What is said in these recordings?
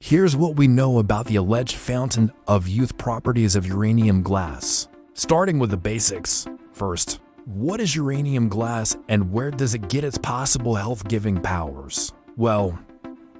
Here's what we know about the alleged fountain of youth properties of uranium glass. Starting with the basics. First, what is uranium glass and where does it get its possible health-giving powers? Well,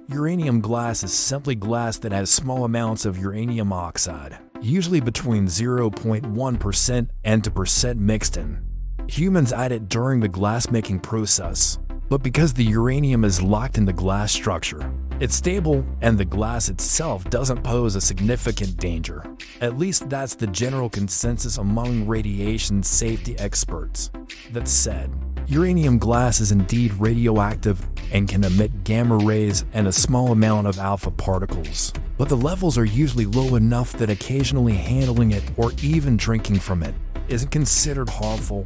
uranium glass is simply glass that has small amounts of uranium oxide, usually between 0.1% and 2% mixed in. Humans add it during the glass-making process, but because the uranium is locked in the glass structure, it's stable and the glass itself doesn't pose a significant danger. At least that's the general consensus among radiation safety experts. That said, uranium glass is indeed radioactive and can emit gamma rays and a small amount of alpha particles, but the levels are usually low enough that occasionally handling it or even drinking from it isn't considered harmful.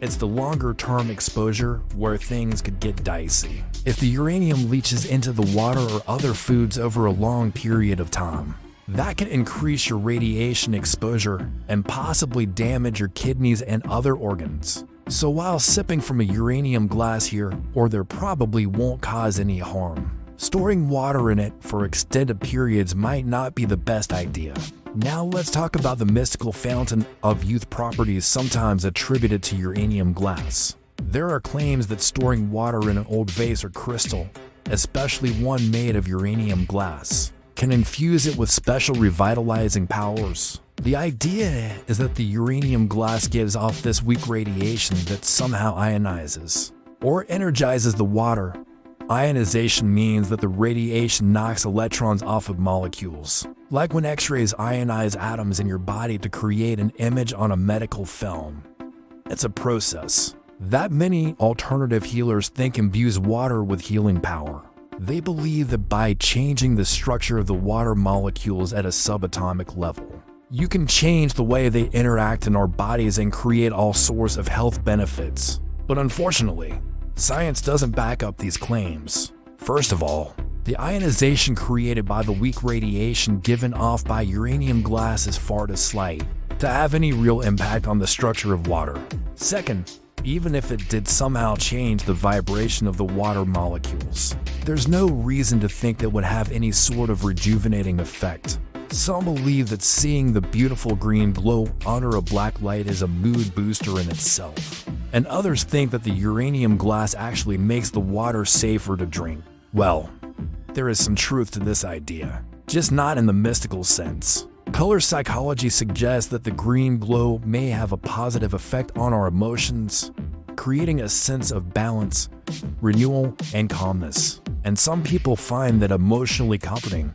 It's the longer-term exposure where things could get dicey. If the uranium leaches into the water or other foods over a long period of time, that can increase your radiation exposure and possibly damage your kidneys and other organs. So while sipping from a uranium glass here or there probably won't cause any harm, storing water in it for extended periods might not be the best idea. Now let's talk about the mystical fountain of youth properties sometimes attributed to uranium glass. There are claims that storing water in an old vase or crystal, especially one made of uranium glass, can infuse it with special revitalizing powers. The idea is that the uranium glass gives off this weak radiation that somehow ionizes or energizes the water. Ionization means that the radiation knocks electrons off of molecules, like when X-rays ionize atoms in your body to create an image on a medical film. It's a process that many alternative healers think imbues water with healing power. They believe that by changing the structure of the water molecules at a subatomic level, you can change the way they interact in our bodies and create all sorts of health benefits. But unfortunately, science doesn't back up these claims. First of all, the ionization created by the weak radiation given off by uranium glass is far too slight to have any real impact on the structure of water. Second, even if it did somehow change the vibration of the water molecules, there's no reason to think that would have any sort of rejuvenating effect. Some believe that seeing the beautiful green glow under a black light is a mood booster in itself, and others think that the uranium glass actually makes the water safer to drink. Well, there is some truth to this idea, just not in the mystical sense. Color psychology suggests that the green glow may have a positive effect on our emotions, creating a sense of balance, renewal, and calmness. And some people find that emotionally comforting.